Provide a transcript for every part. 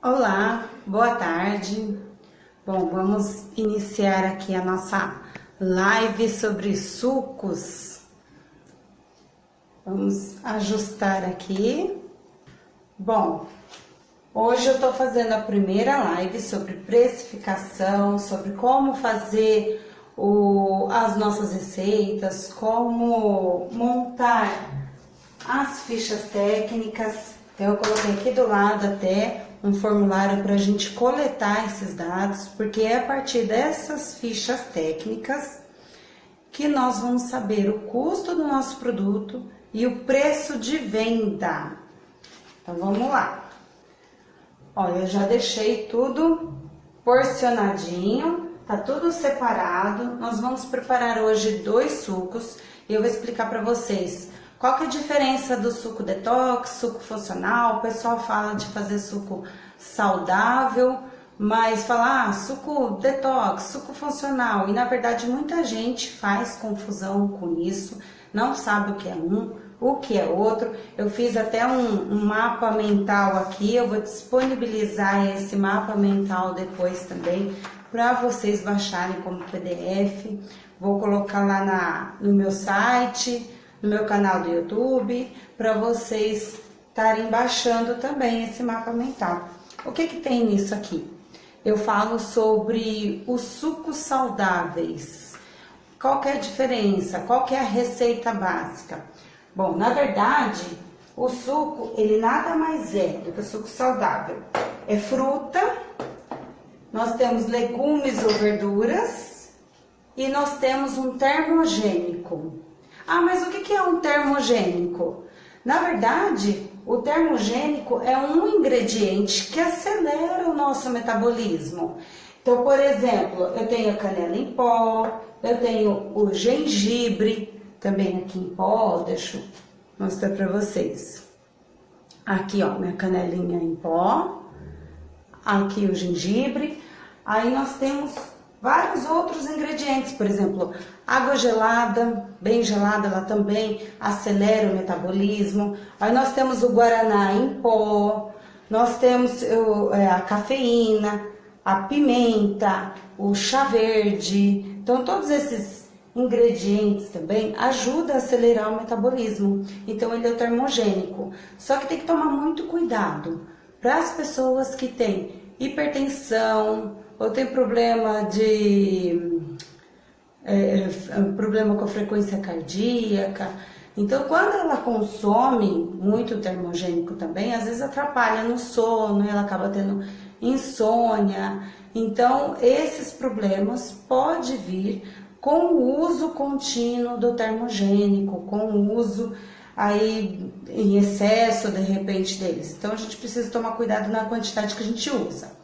Olá, boa tarde. Bom, vamos iniciar aqui a nossa live sobre sucos. Vamos ajustar aqui. Bom, hoje eu tô fazendo a primeira live sobre precificação, sobre como fazer as nossas receitas, como montar as fichas técnicas. Então, eu coloquei aqui do lado até um formulário para a gente coletar esses dados, porque é a partir dessas fichas técnicas que nós vamos saber o custo do nosso produto e o preço de venda. Então, vamos lá. Olha, eu já deixei tudo porcionadinho, tá tudo separado. Nós vamos preparar hoje 2 sucos e eu vou explicar para vocês qual que é a diferença do suco detox, suco funcional. O pessoal fala de fazer suco saudável, mas fala suco detox, suco funcional. E na verdade muita gente faz confusão com isso, não sabe o que é um, o que é outro. Eu fiz até um mapa mental aqui, eu vou disponibilizar esse mapa mental depois também para vocês baixarem como PDF. Vou colocar lá no meu site, no meu canal do YouTube, para vocês estarem baixando também esse mapa mental. O que tem nisso aqui? Eu falo sobre os sucos saudáveis. Qual que é a diferença? Qual que é a receita básica? Bom, na verdade, o suco, ele nada mais é do que o suco saudável. É fruta, nós temos legumes ou verduras e nós temos um termogênico. Mas o que é um termogênico? Na verdade, o termogênico é um ingrediente que acelera o nosso metabolismo. Então, por exemplo, eu tenho a canela em pó, eu tenho o gengibre, também aqui em pó, deixa eu mostrar para vocês. Aqui, ó, minha canelinha em pó, aqui o gengibre, aí nós temos vários outros ingredientes, por exemplo, água gelada, bem gelada, ela também acelera o metabolismo. Aí nós temos o guaraná em pó, nós temos a cafeína, a pimenta, o chá verde. Então todos esses ingredientes também ajudam a acelerar o metabolismo. Então ele é o termogênico. Só que tem que tomar muito cuidado para as pessoas que têm hipertensão, ou tem problema problema com a frequência cardíaca. Então, quando ela consome muito termogênico também, às vezes atrapalha no sono, ela acaba tendo insônia. Então, esses problemas podem vir com o uso contínuo do termogênico, com o uso aí em excesso, de repente, deles. Então, a gente precisa tomar cuidado na quantidade que a gente usa.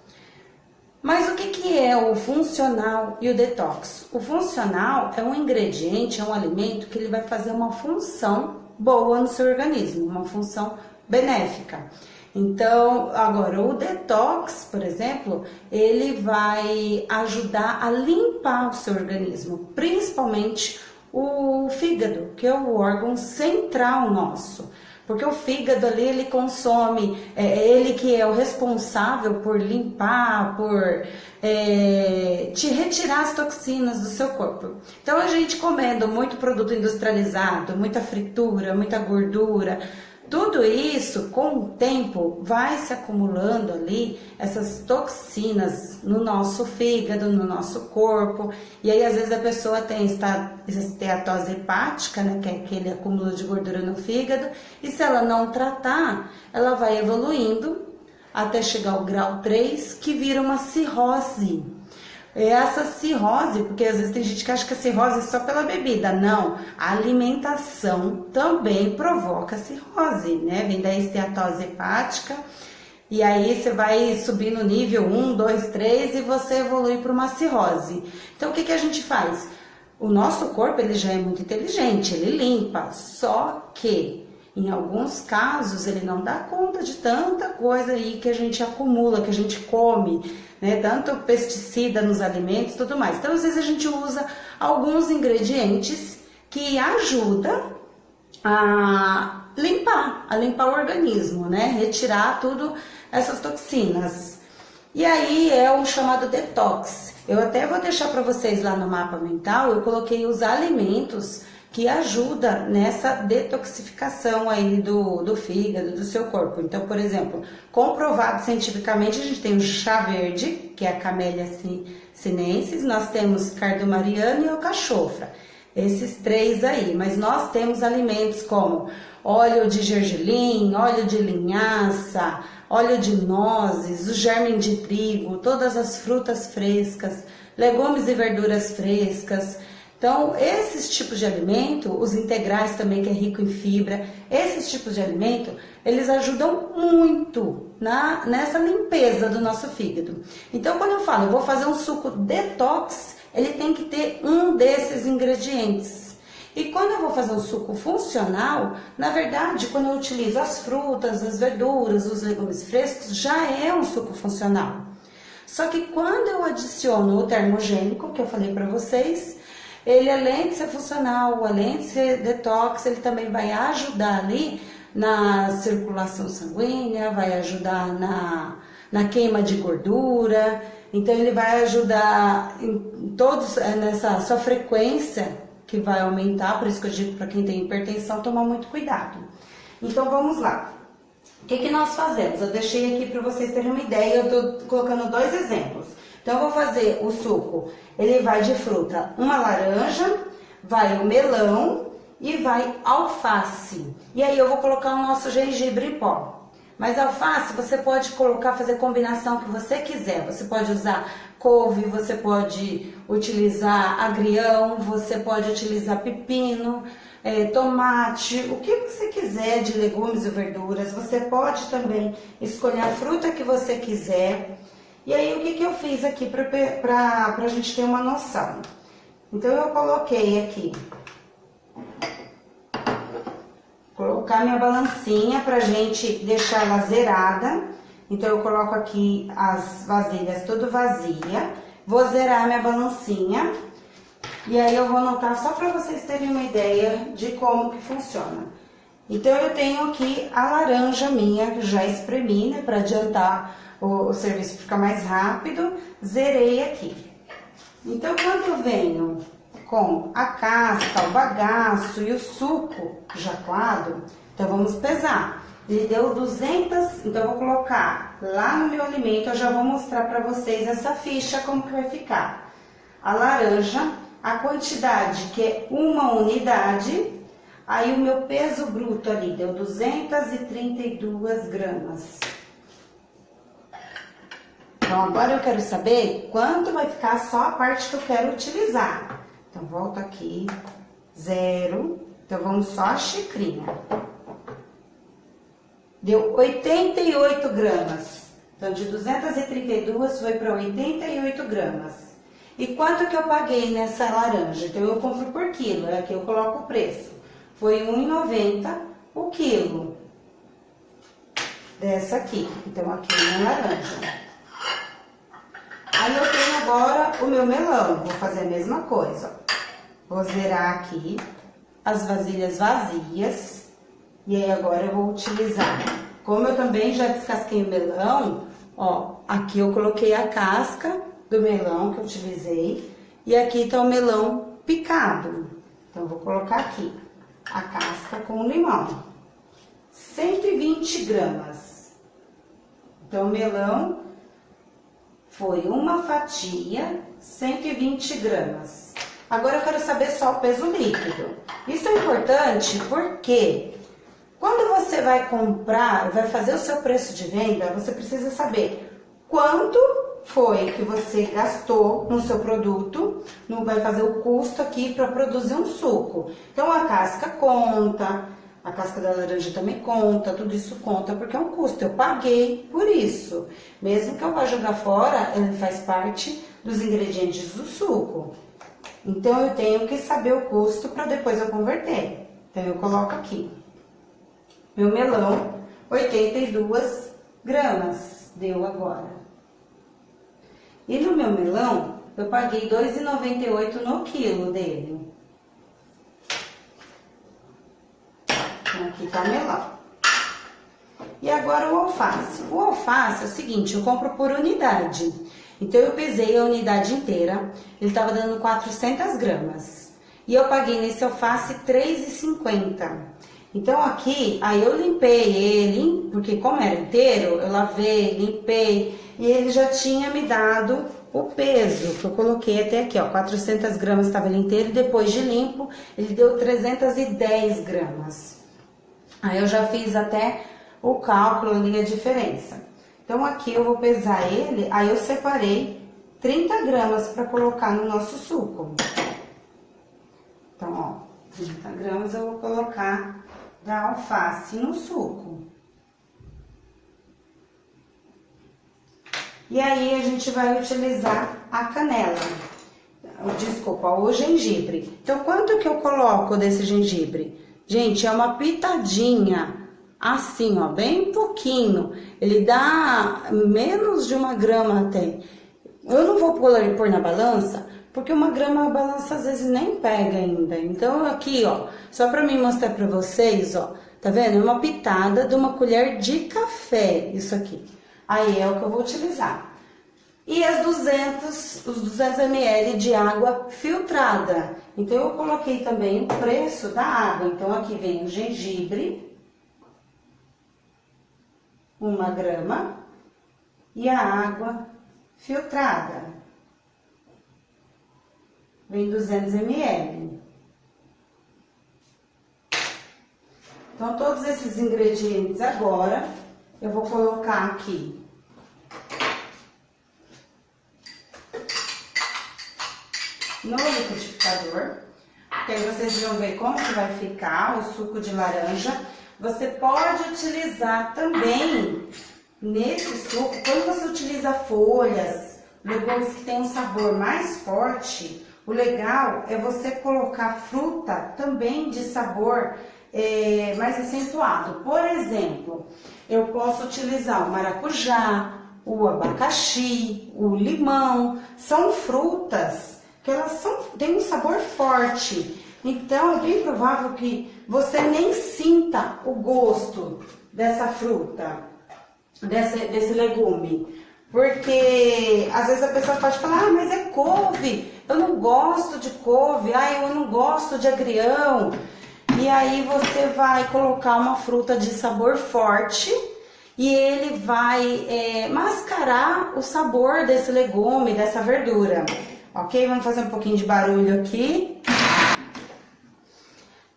Mas o que é o funcional e o detox? O funcional é um ingrediente, é um alimento que ele vai fazer uma função boa no seu organismo, uma função benéfica. Então, agora, o detox, por exemplo, ele vai ajudar a limpar o seu organismo, principalmente o fígado, que é o órgão central nosso. Porque o fígado ali, ele consome, ele que é o responsável por limpar, por te retirar as toxinas do seu corpo. Então, a gente comendo muito produto industrializado, muita fritura, muita gordura, tudo isso, com o tempo, vai se acumulando ali, essas toxinas no nosso fígado, no nosso corpo. E aí, às vezes, a pessoa tem esteatose hepática, né, que é aquele acúmulo de gordura no fígado. E se ela não tratar, ela vai evoluindo até chegar ao grau 3, que vira uma cirrose. Essa cirrose, porque às vezes tem gente que acha que a cirrose é só pela bebida. Não, a alimentação também provoca cirrose, né? Vem da esteatose hepática, e aí você vai subir no nível 1, 2, 3 e você evolui para uma cirrose. Então o que a gente faz? O nosso corpo, ele já é muito inteligente, ele limpa, só que em alguns casos ele não dá conta de tanta coisa aí que a gente acumula, que a gente come, né? Tanto pesticida nos alimentos e tudo mais. Então, às vezes a gente usa alguns ingredientes que ajudam a limpar o organismo, né? Retirar tudo essas toxinas. E aí é o chamado detox. Eu até vou deixar para vocês lá no mapa mental, eu coloquei os alimentos que ajudam nessa detoxificação aí do fígado, do seu corpo. Então, por exemplo, comprovado cientificamente, a gente tem o chá verde, que é a Camellia sinensis, nós temos cardomariana e o cachofra. Esses três aí, mas nós temos alimentos como óleo de gergelim, óleo de linhaça, óleo de nozes, o germe de trigo, todas as frutas frescas, legumes e verduras frescas. Então, esses tipos de alimento, os integrais também, que é rico em fibra, esses tipos de alimento, eles ajudam muito nessa limpeza do nosso fígado. Então, quando eu falo, eu vou fazer um suco detox, ele tem que ter um desses ingredientes. E quando eu vou fazer um suco funcional, na verdade, quando eu utilizo as frutas, as verduras, os legumes frescos, já é um suco funcional. Só que quando eu adiciono o termogênico, que eu falei para vocês, ele além de ser funcional, além de ser detox, ele também vai ajudar ali na circulação sanguínea, vai ajudar na queima de gordura. Então ele vai ajudar em todos nessa sua frequência que vai aumentar, por isso que eu digo para quem tem hipertensão tomar muito cuidado. Então vamos lá. O que nós fazemos? Eu deixei aqui para vocês terem uma ideia, eu estou colocando dois exemplos. Então eu vou fazer o suco, ele vai de fruta, uma laranja, vai o melão e vai alface. E aí eu vou colocar o nosso gengibre em pó. Mas alface você pode colocar, fazer combinação que você quiser. Você pode usar couve, você pode utilizar agrião, você pode utilizar pepino, tomate, o que você quiser de legumes e verduras. Você pode também escolher a fruta que você quiser. E aí o que eu fiz aqui para a gente ter uma noção? Então eu coloquei aqui, colocar minha balancinha pra gente deixar ela zerada. Então eu coloco aqui as vasilhas tudo vazia, vou zerar minha balancinha e aí eu vou anotar só para vocês terem uma ideia de como que funciona. Então eu tenho aqui a laranja minha, que já espremi, né, para adiantar o serviço ficar mais rápido, zerei aqui. Então quando eu venho com a casca, o bagaço e o suco já coado, então vamos pesar. Ele deu 200, então eu vou colocar lá no meu alimento, eu já vou mostrar para vocês essa ficha como que vai ficar. A laranja, a quantidade que é uma unidade, aí o meu peso bruto ali deu 232 gramas. Então agora eu quero saber quanto vai ficar só a parte que eu quero utilizar. Então, volta aqui, 0, então vamos só a xicrinha. Deu 88 gramas. Então, de 232 foi para 88 gramas. E quanto que eu paguei nessa laranja? Então, eu compro por quilo, aqui eu coloco o preço. Foi R$ 1,90 o quilo dessa aqui. Então, aqui é minha laranja. Aí eu tenho agora o meu melão, vou fazer a mesma coisa, ó. Vou zerar aqui as vasilhas vazias. E aí agora eu vou utilizar. Como eu também já descasquei o melão, ó, aqui eu coloquei a casca do melão que eu utilizei. E aqui tá o melão picado. Então eu vou colocar aqui a casca com o limão. 120 gramas. Então o melão foi uma fatia, 120 gramas. Agora eu quero saber só o peso líquido. Isso é importante porque quando você vai comprar, vai fazer o seu preço de venda, você precisa saber quanto foi que você gastou no seu produto, não vai fazer o custo aqui para produzir um suco. Então a casca conta, a casca da laranja também conta, tudo isso conta porque é um custo, eu paguei por isso. Mesmo que eu vá jogar fora, ele faz parte dos ingredientes do suco. Então eu tenho que saber o custo para depois eu converter. Então eu coloco aqui. Meu melão, 82 gramas, deu agora. E no meu melão, eu paguei R$ 2,98 no quilo dele. Aqui tá o melão. E agora o alface. O alface é o seguinte, eu compro por unidade. Então eu pesei a unidade inteira, ele estava dando 400 gramas. E eu paguei nesse alface R$3,50. Então aqui, aí eu limpei ele, porque como era inteiro, eu lavei, limpei, e ele já tinha me dado o peso, que eu coloquei até aqui, ó, 400 gramas estava ele inteiro, e depois de limpo, ele deu 310 gramas. Aí eu já fiz até o cálculo ali, a diferença. Então aqui eu vou pesar ele, aí eu separei 30 gramas para colocar no nosso suco. Então, ó, 30 gramas eu vou colocar da alface no suco. E aí a gente vai utilizar a canela, desculpa, o gengibre. Então, quanto que eu coloco desse gengibre? Gente, é uma pitadinha, assim, ó, bem pouquinho. Ele dá menos de 1 grama até. Eu não vou pôr na balança, porque 1 grama a balança às vezes nem pega ainda. Então, aqui, ó, só pra mim mostrar pra vocês, ó, tá vendo? É uma pitada de uma colher de café, isso aqui. Aí é o que eu vou utilizar. E os 200 ml de água filtrada. Então, eu coloquei também o preço da água. Então, aqui vem o gengibre, 1 grama, e a água filtrada. Vem 200 ml. Então, todos esses ingredientes agora, eu vou colocar aqui. No liquidificador, que aí vocês vão ver como que vai ficar o suco de laranja. Você pode utilizar também, nesse suco, quando você utiliza folhas, legumes que tem um sabor mais forte, o legal é você colocar fruta também de sabor mais acentuado. Por exemplo, eu posso utilizar o maracujá, o abacaxi, o limão. São frutas que elas têm um sabor forte. Então, é bem provável que você nem sinta o gosto dessa fruta, desse legume. Porque, às vezes, a pessoa pode falar, ah, mas é couve, eu não gosto de couve, ah, eu não gosto de agrião. E aí, você vai colocar uma fruta de sabor forte e ele vai mascarar o sabor desse legume, dessa verdura. Ok? Vamos fazer um pouquinho de barulho aqui.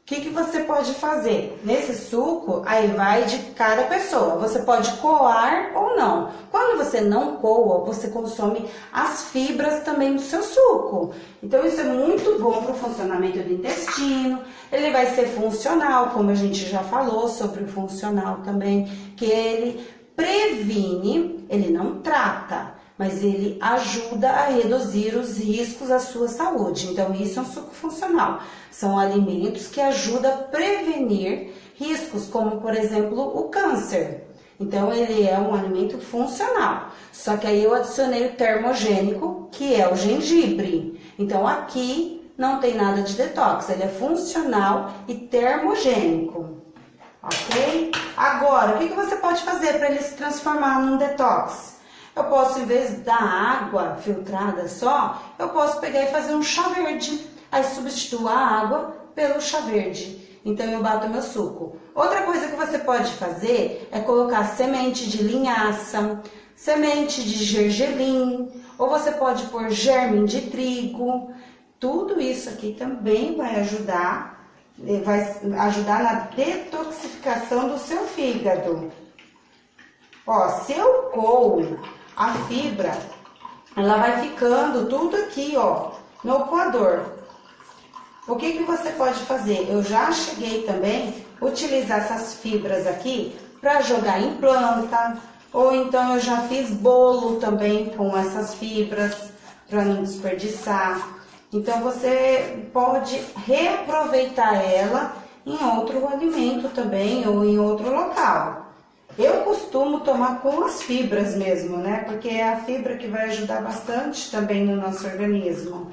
O que você pode fazer? Nesse suco, aí vai de cada pessoa. Você pode coar ou não. Quando você não coa, você consome as fibras também do seu suco. Então, isso é muito bom para o funcionamento do intestino. Ele vai ser funcional, como a gente já falou sobre o funcional também, que ele previne, ele não trata, mas ele ajuda a reduzir os riscos à sua saúde. Então, isso é um suco funcional. São alimentos que ajudam a prevenir riscos, como, por exemplo, o câncer. Então, ele é um alimento funcional. Só que aí eu adicionei o termogênico, que é o gengibre. Então, aqui não tem nada de detox. Ele é funcional e termogênico. Ok? Agora, o que você pode fazer para ele se transformar num detox? Eu posso, em vez da água filtrada só, eu posso pegar e fazer um chá verde. Aí substituo a água pelo chá verde. Então eu bato meu suco. Outra coisa que você pode fazer é colocar semente de linhaça, semente de gergelim, ou você pode pôr germe de trigo. Tudo isso aqui também vai ajudar na detoxificação do seu fígado. Ó, se eu coo a fibra, ela vai ficando tudo aqui, ó, no coador. O que você pode fazer? Eu já cheguei também a utilizar essas fibras aqui para jogar em planta, ou então eu já fiz bolo também com essas fibras para não desperdiçar. Então você pode reaproveitar ela em outro alimento também ou em outro local. Eu costumo tomar com as fibras mesmo, né? Porque é a fibra que vai ajudar bastante também no nosso organismo.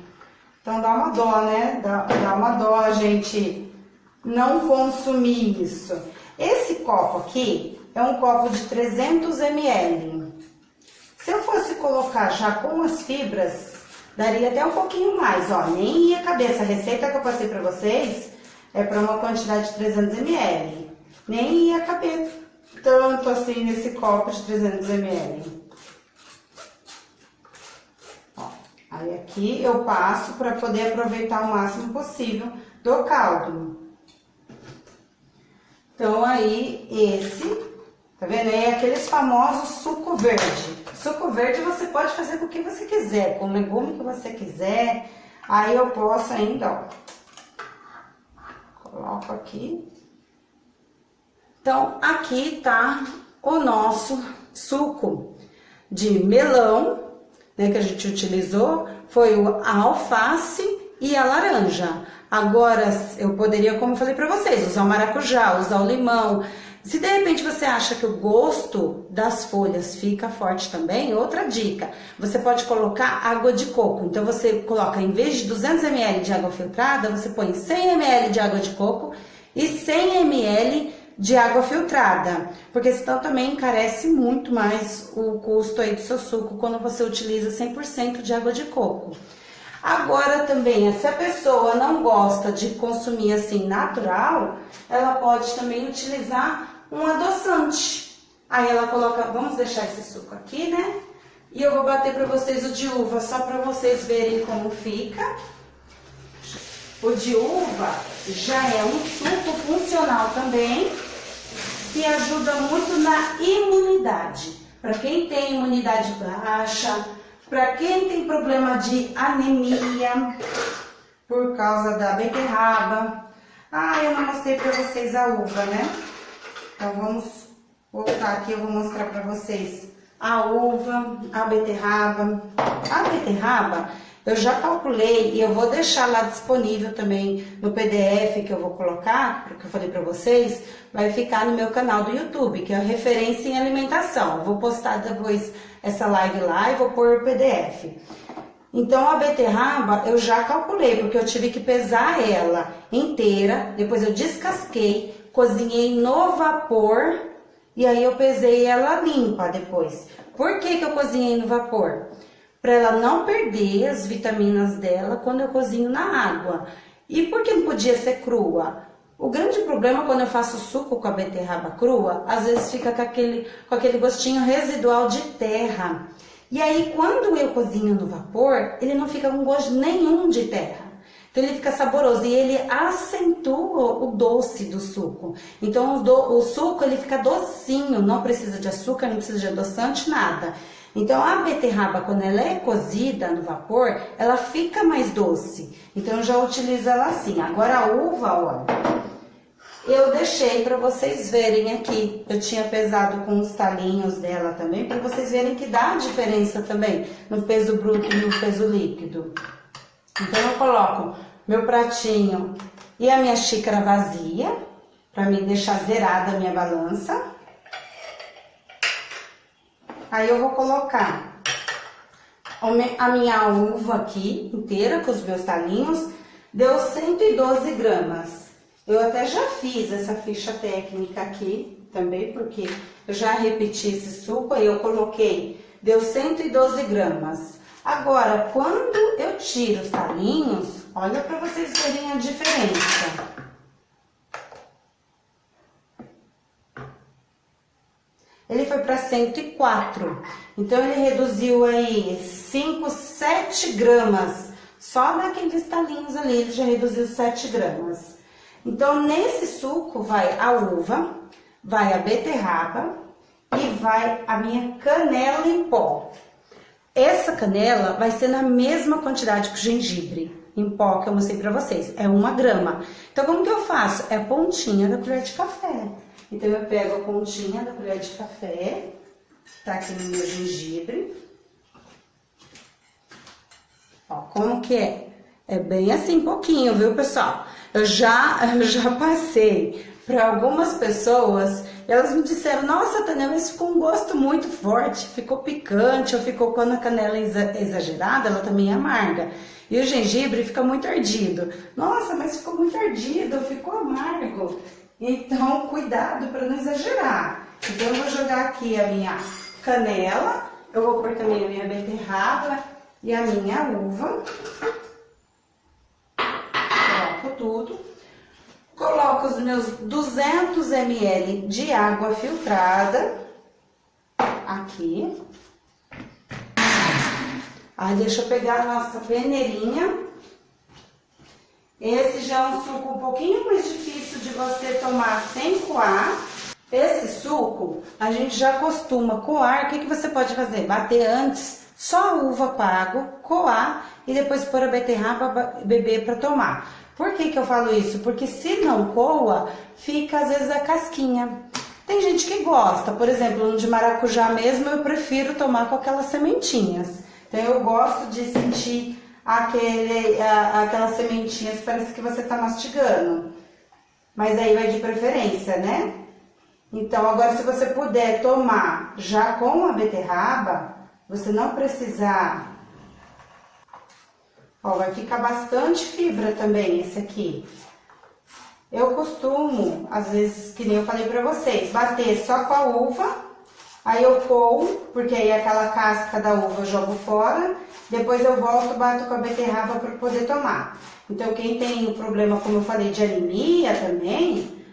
Então dá uma dó, né? Dá uma dó a gente não consumir isso. Esse copo aqui é um copo de 300 ml. Se eu fosse colocar já com as fibras, daria até um pouquinho mais, ó, nem ia caber. Essa receita que eu passei pra vocês é para uma quantidade de 300 ml. Nem ia caber tanto assim nesse copo de 300 ml. Ó, aí aqui eu passo para poder aproveitar o máximo possível do caldo. Então aí esse, tá vendo? É aqueles famosos suco verde. Suco verde você pode fazer com o que você quiser, com o legume que você quiser. Aí eu posso ainda, ó, coloco aqui. Então, aqui tá o nosso suco de melão, né, que a gente utilizou, foi a alface e a laranja. Agora, eu poderia, como eu falei pra vocês, usar o maracujá, usar o limão. Se de repente você acha que o gosto das folhas fica forte também, outra dica, você pode colocar água de coco. Então você coloca, em vez de 200 ml de água filtrada, você põe 100 ml de água de coco e 100 ml de água filtrada, porque senão também encarece muito mais o custo aí do seu suco quando você utiliza 100% de água de coco. Agora também, se a pessoa não gosta de consumir assim natural, ela pode também utilizar um adoçante. Aí ela coloca, vamos deixar esse suco aqui, né? E eu vou bater para vocês o de uva, só para vocês verem como fica. O de uva já é um suco funcional também, que ajuda muito na imunidade. Para quem tem imunidade baixa, para quem tem problema de anemia por causa da beterraba. Ah, eu não mostrei para vocês a uva, né? Então vamos voltar aqui, eu vou mostrar para vocês a uva, a beterraba. A beterraba eu já calculei e eu vou deixar lá disponível também no PDF que eu vou colocar, porque eu falei para vocês, vai ficar no meu canal do YouTube, que é a Referência em Alimentação. Eu vou postar depois essa live lá e vou pôr o PDF. Então a beterraba eu já calculei, porque eu tive que pesar ela inteira, depois eu descasquei, cozinhei no vapor e aí eu pesei ela limpa depois. Por que que eu cozinhei no vapor? Para ela não perder as vitaminas dela quando eu cozinho na água. E por que não podia ser crua? O grande problema quando eu faço suco com a beterraba crua, às vezes fica com aquele gostinho residual de terra. E aí quando eu cozinho no vapor, ele não fica com gosto nenhum de terra. Então ele fica saboroso e ele acentua o doce do suco. Então o suco ele fica docinho, não precisa de açúcar, não precisa de adoçante, nada. Então a beterraba, quando ela é cozida no vapor, ela fica mais doce. Então eu já utilizo ela assim. Agora a uva, olha, eu deixei para vocês verem aqui. Eu tinha pesado com os talinhos dela também, para vocês verem que dá a diferença também no peso bruto e no peso líquido. Então eu coloco meu pratinho e a minha xícara vazia, para me deixar zerada a minha balança. Aí eu vou colocar a minha uva aqui inteira com os meus talinhos, deu 112 gramas. Eu até já fiz essa ficha técnica aqui também, porque eu já repeti esse suco, aí eu coloquei, deu 112 gramas. Agora, quando eu tiro os talinhos, olha para vocês verem a diferença. Ele foi para 104, então ele reduziu aí 5, 7 gramas, só daqueles talinhos ali ele já reduziu 7 gramas. Então nesse suco vai a uva, vai a beterraba e vai a minha canela em pó. Essa canela vai ser na mesma quantidade que o gengibre em pó que eu mostrei para vocês, é 1 grama. Então como que eu faço? É a pontinha da colher de café. Então, eu pego a pontinha da colher de café, tá aqui no meu gengibre. Ó, como que é? É bem assim, pouquinho, viu, pessoal? Eu já passei para algumas pessoas, elas me disseram, nossa, Tânia, mas ficou um gosto muito forte, ficou picante, ou ficou quando a canela é exagerada, ela também é amarga. E o gengibre fica muito ardido. Nossa, mas ficou muito ardido, ficou amargo. Então, cuidado para não exagerar. Então, eu vou jogar aqui a minha canela, eu vou pôr também a minha beterraba e a minha uva. Coloco tudo. Coloco os meus 200 ml de água filtrada aqui. Aí deixa eu pegar a nossa peneirinha. Esse já é um suco um pouquinho mais difícil de você tomar sem coar. Esse suco a gente já costuma coar. O que você pode fazer? Bater antes só a uva com a água, coar e depois pôr a beterraba beber para tomar. Por que eu falo isso? Porque se não coa, fica às vezes a casquinha. Tem gente que gosta, por exemplo, um de maracujá mesmo eu prefiro tomar com aquelas sementinhas. Então eu gosto de sentir aquelas sementinhas, parece que você está mastigando. Mas aí vai de preferência, né? Então agora se você puder tomar já com a beterraba, você não precisar... Ó, vai ficar bastante fibra também esse aqui. Eu costumo, às vezes, que nem eu falei pra vocês, bater só com a uva, aí eu coo, porque aí aquela casca da uva eu jogo fora, depois eu volto, bato com a beterraba para poder tomar. Então, quem tem o problema, como eu falei, de anemia também,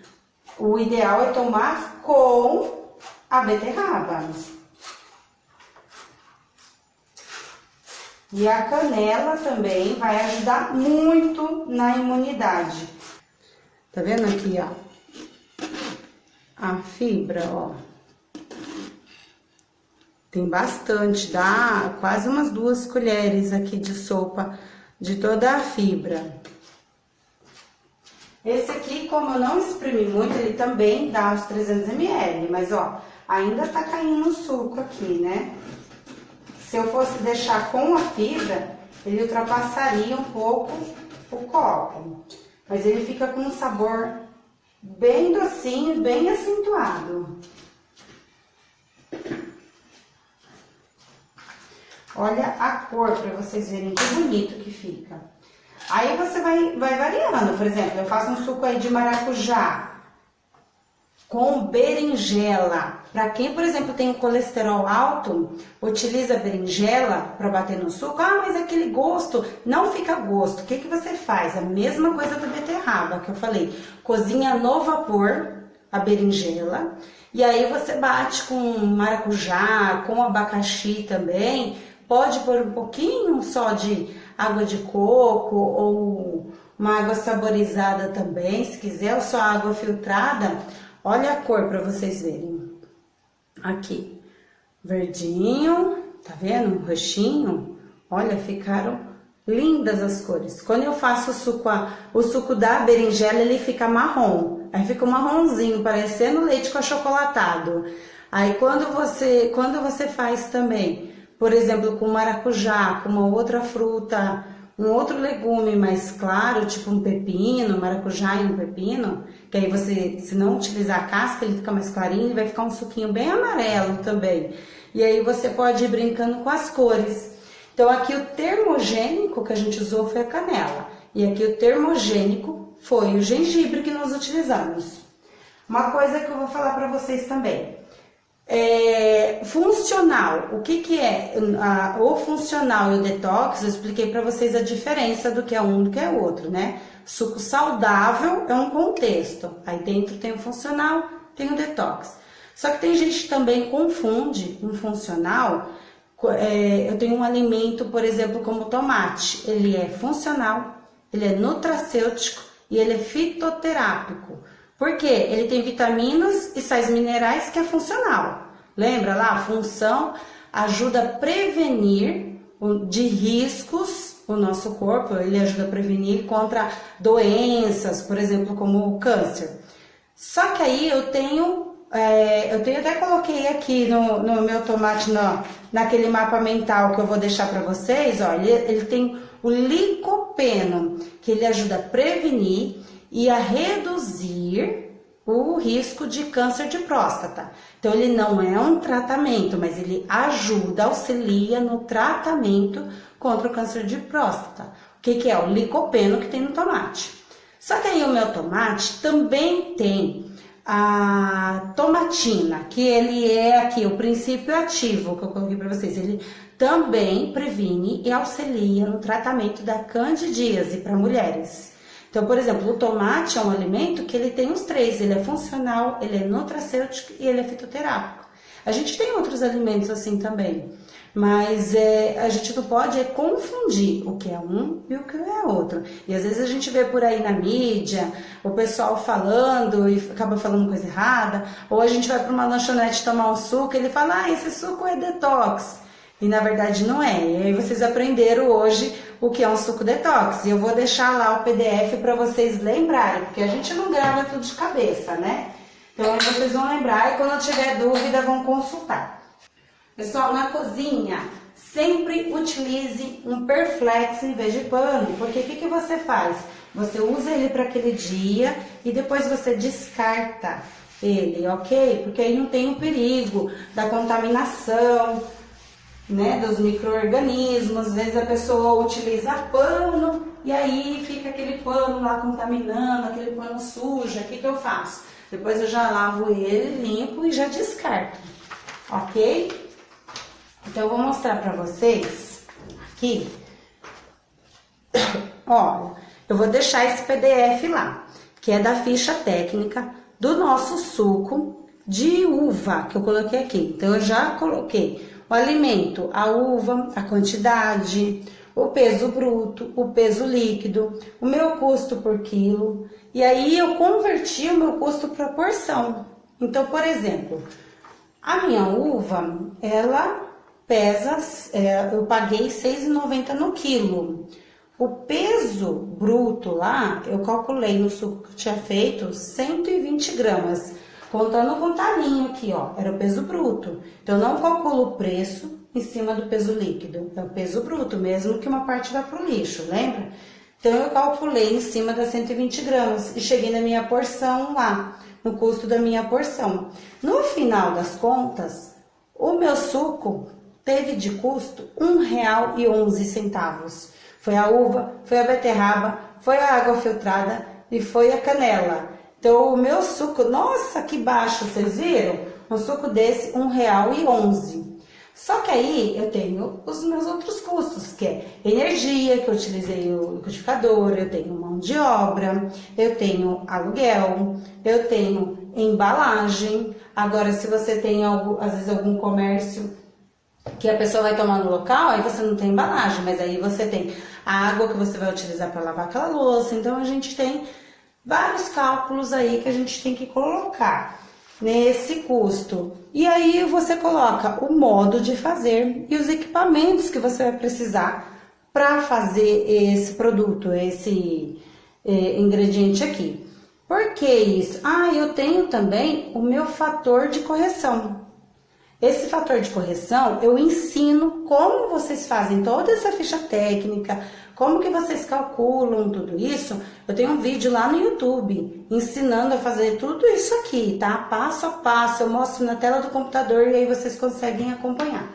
o ideal é tomar com a beterraba. E a canela também vai ajudar muito na imunidade. Tá vendo aqui, ó? A fibra, ó. Tem bastante, dá quase umas 2 colheres aqui de sopa de toda a fibra. Esse aqui, como eu não exprimi muito, ele também dá uns 300 ml, mas ó, ainda tá caindo o suco aqui, né? Se eu fosse deixar com a fibra, ele ultrapassaria um pouco o copo. Mas ele fica com um sabor bem docinho, bem acentuado. Olha a cor para vocês verem que bonito que fica. Aí você vai variando. Por exemplo, eu faço um suco aí de maracujá com berinjela. Para quem, por exemplo, tem um colesterol alto, utiliza berinjela para bater no suco. Ah, mas aquele gosto, não fica gosto. O que você faz? A mesma coisa da beterraba que eu falei. Cozinha no vapor a berinjela. E aí você bate com maracujá, com abacaxi também. Pode pôr um pouquinho só de água de coco ou uma água saborizada também, se quiser, ou só água filtrada. Olha a cor para vocês verem. Aqui, verdinho, tá vendo? Um roxinho. Olha, ficaram lindas as cores. Quando eu faço o suco da berinjela, ele fica marrom. Aí fica um marronzinho, parecendo leite com achocolatado. Aí quando você faz também, por exemplo, com maracujá, com uma outra fruta, um outro legume mais claro, tipo um pepino, maracujá e um pepino, que aí você, se não utilizar a casca, ele fica mais clarinho e vai ficar um suquinho bem amarelo também. E aí você pode ir brincando com as cores. Então aqui o termogênico que a gente usou foi a canela. E aqui o termogênico foi o gengibre que nós utilizamos. Uma coisa que eu vou falar para vocês também. Funcional, o que é o funcional e o detox? Eu expliquei para vocês a diferença do que é um do que é o outro, né? Suco saudável é um contexto, aí dentro tem o funcional, tem o detox. Só que tem gente que também confunde um funcional. Eu tenho um alimento, por exemplo, como o tomate, ele é funcional, ele é nutracêutico e ele é fitoterápico. Por quê? Ele tem vitaminas e sais minerais que é funcional. Lembra lá? A função ajuda a prevenir de riscos o nosso corpo. Ele ajuda a prevenir contra doenças, por exemplo, como o câncer. Só que aí eu tenho até coloquei aqui no meu tomate, naquele mapa mental que eu vou deixar para vocês. Ó, ele tem o licopeno, que ele ajuda a prevenir e a reduzir o risco de câncer de próstata. Então, ele não é um tratamento, mas ele ajuda, auxilia no tratamento contra o câncer de próstata. O que que é? O licopeno que tem no tomate. Só que aí o meu tomate também tem a tomatina, que ele é aqui o princípio ativo que eu coloquei para vocês. Ele também previne e auxilia no tratamento da candidíase para mulheres. Então, por exemplo, o tomate é um alimento que ele tem os três, ele é funcional, ele é nutracêutico e ele é fitoterápico. A gente tem outros alimentos assim também, mas a gente não pode confundir o que é um e o que é outro. E às vezes a gente vê por aí na mídia, o pessoal falando e acaba falando coisa errada, ou a gente vai para uma lanchonete tomar um suco e ele fala, esse suco é detox. E na verdade não é. E aí vocês aprenderam hoje o que é um suco detox. E eu vou deixar lá o PDF para vocês lembrarem, porque a gente não grava tudo de cabeça, né? Então aí vocês vão lembrar e quando tiver dúvida vão consultar. Pessoal, na cozinha, sempre utilize um Perflex em vez de pano, porque o que você faz? Você usa ele para aquele dia e depois você descarta ele, ok? Porque aí não tem o perigo da contaminação, né, dos micro-organismos. Às vezes a pessoa utiliza pano e aí fica aquele pano lá contaminando, aquele pano sujo. O que eu faço? Depois eu já lavo ele, limpo e já descarto, ok? Então eu vou mostrar pra vocês aqui. Olha, eu vou deixar esse PDF lá, que é da ficha técnica do nosso suco de uva, que eu coloquei aqui. Então eu já coloquei o alimento, a uva, a quantidade, o peso bruto, o peso líquido, o meu custo por quilo. E aí eu converti o meu custo para porção. Então, por exemplo, a minha uva, ela pesa, eu paguei R$ 6,90 no quilo. O peso bruto lá, eu calculei no suco que eu tinha feito 120 gramas. Contando com o talinho aqui, ó, era o peso bruto. Então, eu não calculo o preço em cima do peso líquido. É o peso bruto, mesmo que uma parte vá pro lixo, lembra? Então, eu calculei em cima das 120 gramas e cheguei na minha porção lá, no custo da minha porção. No final das contas, o meu suco teve de custo R$ 1,11. Foi a uva, foi a beterraba, foi a água filtrada e foi a canela. Então, o meu suco, nossa, que baixo, vocês viram? Um suco desse, R$ 1,11. Só que aí eu tenho os meus outros custos, que é energia, que eu utilizei o liquidificador, eu tenho mão de obra, eu tenho aluguel, eu tenho embalagem. Agora, se você tem, às vezes, algum comércio que a pessoa vai tomar no local, aí você não tem embalagem, mas aí você tem a água que você vai utilizar para lavar aquela louça. Então, a gente tem vários cálculos aí que a gente tem que colocar nesse custo. E aí você coloca o modo de fazer e os equipamentos que você vai precisar para fazer esse produto, esse ingrediente aqui. Por que isso? Eu tenho também o meu fator de correção. Esse fator de correção, eu ensino como vocês fazem toda essa ficha técnica, como que vocês calculam tudo isso. Eu tenho um vídeo lá no YouTube ensinando a fazer tudo isso aqui, tá? Passo a passo, eu mostro na tela do computador e aí vocês conseguem acompanhar.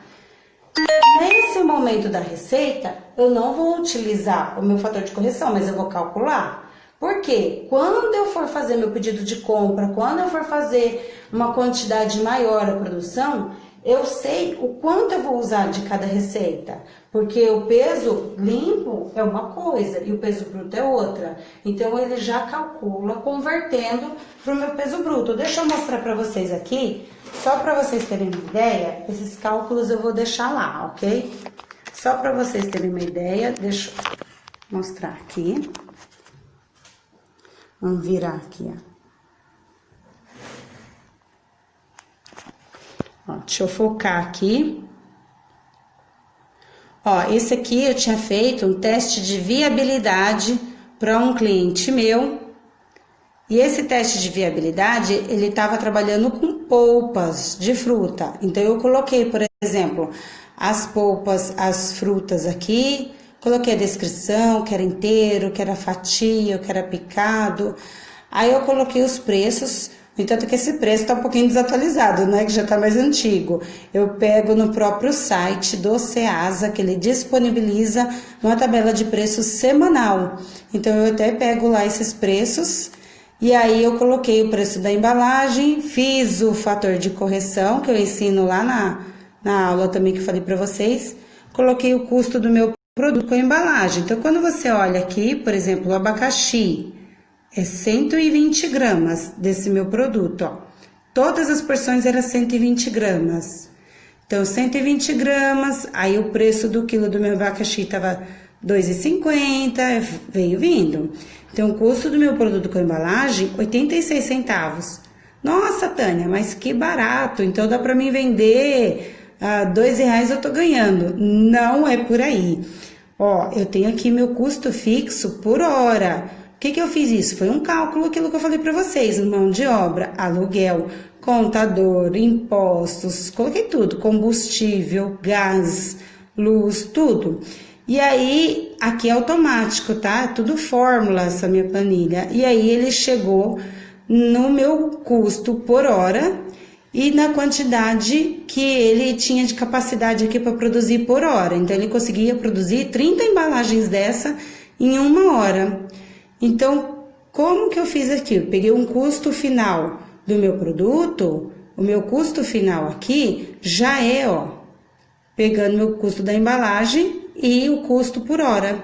Nesse momento da receita, eu não vou utilizar o meu fator de correção, mas eu vou calcular. Porque quando eu for fazer meu pedido de compra, quando eu for fazer uma quantidade maior da produção, eu sei o quanto eu vou usar de cada receita. Porque o peso limpo é uma coisa e o peso bruto é outra. Então, ele já calcula convertendo para o meu peso bruto. Deixa eu mostrar para vocês aqui, só para vocês terem uma ideia. Esses cálculos eu vou deixar lá, ok? Só para vocês terem uma ideia, deixa eu mostrar aqui. Vamos virar aqui, ó. Deixa eu focar aqui. Ó, esse aqui eu tinha feito um teste de viabilidade para um cliente meu. E esse teste de viabilidade, ele estava trabalhando com polpas de fruta. Então, eu coloquei, por exemplo, as polpas, as frutas aqui. Coloquei a descrição, que era inteiro, que era fatia, que era picado. Aí eu coloquei os preços No entanto que esse preço está um pouquinho desatualizado, né? Que já está mais antigo. Eu pego no próprio site do Ceasa, que ele disponibiliza uma tabela de preços semanal. Então eu até pego lá esses preços e aí eu coloquei o preço da embalagem, fiz o fator de correção, que eu ensino lá na aula também que eu falei para vocês, coloquei o custo do meu produto com a embalagem. Então quando você olha aqui, por exemplo, o abacaxi, é 120 gramas desse meu produto, ó. Todas as porções eram 120 gramas. Então, 120 gramas, aí o preço do quilo do meu abacaxi estava 2,50, veio vindo. Então, o custo do meu produto com embalagem, 86 centavos. Nossa, Tânia, mas que barato, então dá para mim vender R$2 eu tô ganhando. Não é por aí. Ó, eu tenho aqui meu custo fixo por hora. O que eu fiz isso? Foi um cálculo, aquilo que eu falei para vocês, mão de obra, aluguel, contador, impostos, coloquei tudo, combustível, gás, luz, tudo. E aí, aqui é automático, tá? É tudo fórmula essa minha planilha. E aí ele chegou no meu custo por hora e na quantidade que ele tinha de capacidade aqui para produzir por hora. Então ele conseguia produzir 30 embalagens dessa em 1 hora. Então, como que eu fiz aqui? Eu peguei um custo final do meu produto, o meu custo final aqui já é, ó, pegando meu custo da embalagem e o custo por hora.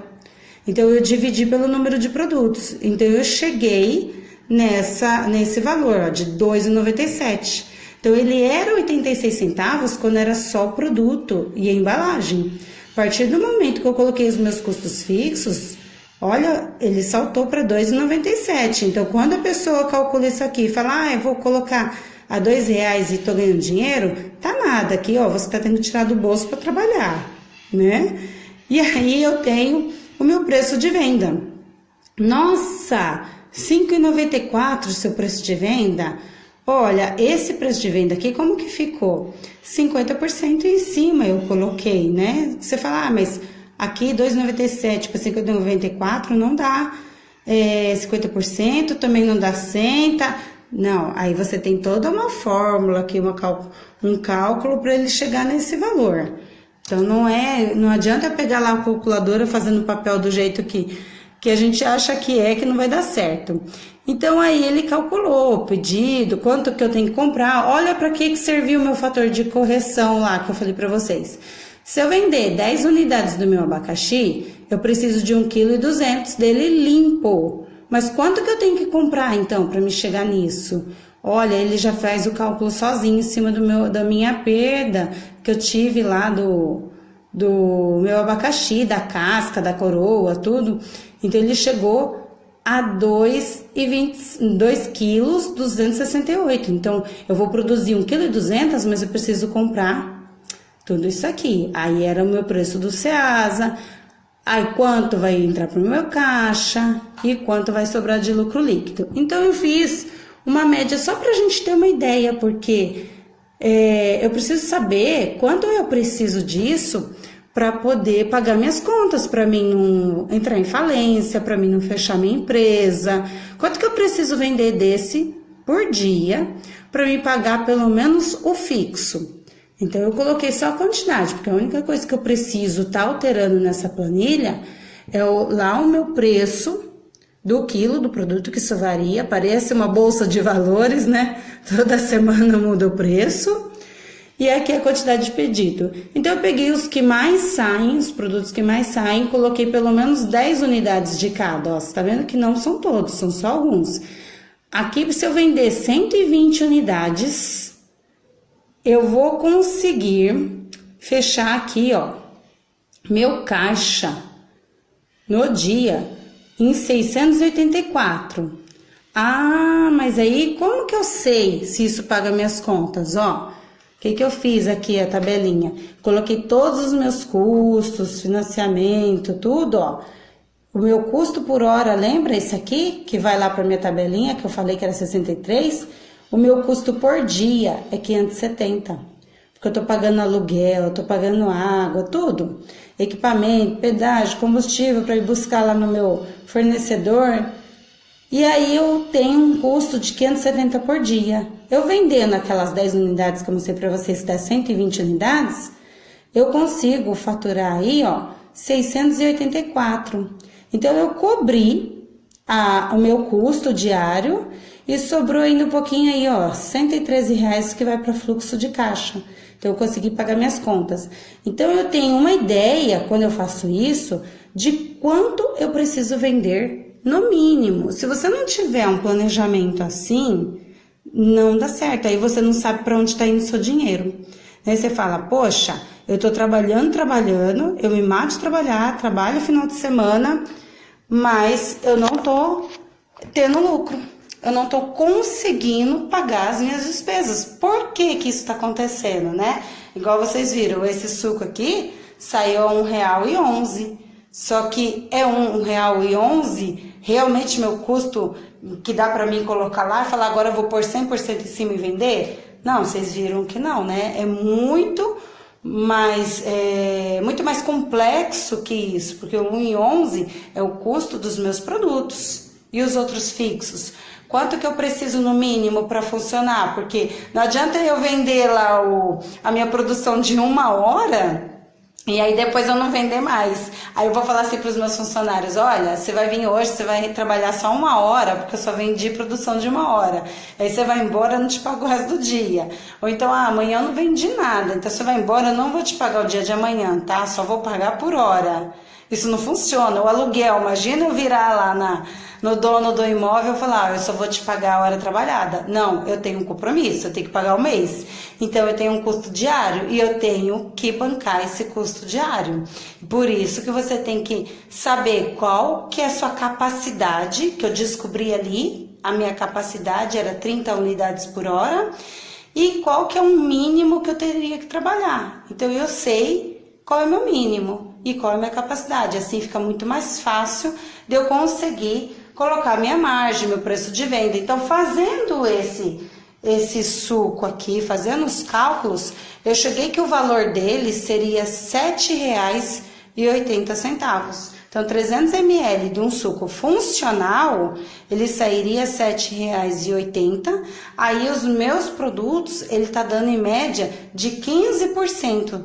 Então, eu dividi pelo número de produtos. Então, eu cheguei nesse valor, ó, de R$2,97. Então, ele era 86 centavos quando era só o produto e a embalagem. A partir do momento que eu coloquei os meus custos fixos, olha, ele saltou para R$2,97. Então, quando a pessoa calcula isso aqui e fala, eu vou colocar a R$2 e tô ganhando dinheiro, tá nada. Aqui, ó, você tá tendo que tirar do bolso para trabalhar, né? E aí eu tenho o meu preço de venda. Nossa, R$5,94 o seu preço de venda. Olha, esse preço de venda aqui, como que ficou? 50% em cima eu coloquei, né? Você fala, mas aqui R$2,97 para R$5,94 não dá 50%, também não dá 60%. Não, aí você tem toda uma fórmula aqui, um cálculo para ele chegar nesse valor. Então não adianta pegar lá a calculadora fazendo o papel do jeito que a gente acha que não vai dar certo. Então aí ele calculou o pedido, quanto que eu tenho que comprar. Olha para que serviu o meu fator de correção lá que eu falei para vocês. Se eu vender 10 unidades do meu abacaxi, eu preciso de 1,2 kg dele limpo. Mas quanto que eu tenho que comprar então para me chegar nisso? Olha, ele já faz o cálculo sozinho em cima da minha perda que eu tive lá do meu abacaxi, da casca, da coroa, tudo. Então ele chegou a 2,2 kg 268. Então eu vou produzir 1,2 kg, mas eu preciso comprar tudo isso aqui. Aí era o meu preço do Ceasa. Aí quanto vai entrar para o meu caixa e quanto vai sobrar de lucro líquido. Então eu fiz uma média só para a gente ter uma ideia, porque eu preciso saber quanto eu preciso disso para poder pagar minhas contas, para mim não entrar em falência, para mim não fechar minha empresa. Quanto que eu preciso vender desse por dia para me pagar pelo menos o fixo? Então, eu coloquei só a quantidade, porque a única coisa que eu preciso estar alterando nessa planilha é lá o meu preço do quilo do produto, que isso varia, parece uma bolsa de valores, né? Toda semana muda o preço. E aqui a quantidade de pedido. Então, eu peguei os que mais saem, os produtos que mais saem, coloquei pelo menos 10 unidades de cada. Ó, você tá vendo que não são todos, são só alguns. Aqui, se eu vender 120 unidades... eu vou conseguir fechar aqui, ó, meu caixa no dia em 684. Ah, mas aí como que eu sei se isso paga minhas contas, ó? O que eu fiz aqui, a tabelinha? Coloquei todos os meus custos, financiamento, tudo, ó. O meu custo por hora, lembra esse aqui? Que vai lá para minha tabelinha, que eu falei que era 63? O meu custo por dia é 570, porque eu tô pagando aluguel, eu tô pagando água, tudo. Equipamento, pedágio, combustível para ir buscar lá no meu fornecedor. E aí eu tenho um custo de 570 por dia. Eu vendendo aquelas 10 unidades que eu mostrei para vocês, que dá 120 unidades, eu consigo faturar aí, ó, 684. Então eu cobri o meu custo diário e sobrou ainda um pouquinho aí, ó, R$113 que vai para fluxo de caixa. Então eu consegui pagar minhas contas. Então eu tenho uma ideia, quando eu faço isso, de quanto eu preciso vender no mínimo. Se você não tiver um planejamento assim, não dá certo. Aí você não sabe para onde está indo o seu dinheiro. Aí você fala, poxa, eu tô trabalhando, eu me mato de trabalhar, trabalho final de semana, mas eu não tô tendo lucro. Eu não tô conseguindo pagar as minhas despesas. Por que que isso tá acontecendo, né? Igual vocês viram, esse suco aqui saiu a R$1,11. Só que é R$1,11, realmente meu custo que dá para mim colocar lá e falar agora eu vou pôr 100% em cima e vender? Não, vocês viram que não, né? É muito mais complexo que isso, porque o 1,11 é o custo dos meus produtos e os outros fixos. Quanto que eu preciso no mínimo para funcionar? Porque não adianta eu vender lá a minha produção de 1 hora e aí depois eu não vender mais. Aí eu vou falar assim para os meus funcionários, olha, você vai vir hoje, você vai trabalhar só 1 hora, porque eu só vendi produção de 1 hora. Aí você vai embora, eu não te pago o resto do dia. Ou então, amanhã eu não vendi nada, então você vai embora, eu não vou te pagar o dia de amanhã, tá? Só vou pagar por hora. Isso não funciona. O aluguel, imagina eu virar lá no dono do imóvel e falar, eu só vou te pagar a hora trabalhada. Não, eu tenho um compromisso, eu tenho que pagar o mês. Então eu tenho um custo diário e eu tenho que bancar esse custo diário. Por isso que você tem que saber qual que é a sua capacidade, que eu descobri ali, a minha capacidade era 30 unidades por hora, e qual que é o mínimo que eu teria que trabalhar. Então eu sei qual é o meu mínimo e qual é a minha capacidade. Assim fica muito mais fácil de eu conseguir colocar minha margem, meu preço de venda. Então, fazendo esse suco aqui, fazendo os cálculos, eu cheguei que o valor dele seria R$ 7,80. Então, 300 ml de um suco funcional, ele sairia R$ 7,80. Aí, os meus produtos, ele tá dando em média de 15%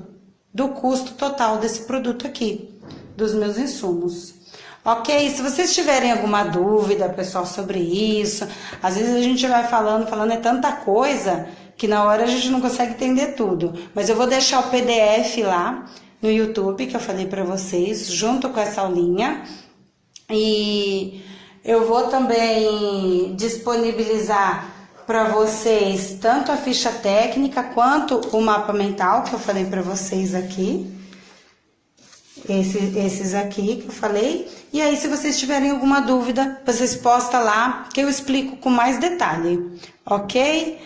do custo total desse produto aqui, dos meus insumos. Ok? Se vocês tiverem alguma dúvida, pessoal, sobre isso, às vezes a gente vai falando é tanta coisa que na hora a gente não consegue entender tudo. Mas eu vou deixar o PDF lá no YouTube, que eu falei para vocês, junto com essa aulinha. E eu vou também disponibilizar para vocês tanto a ficha técnica quanto o mapa mental que eu falei para vocês aqui. Esses aqui que eu falei. E aí, se vocês tiverem alguma dúvida, vocês postam lá que eu explico com mais detalhe, ok?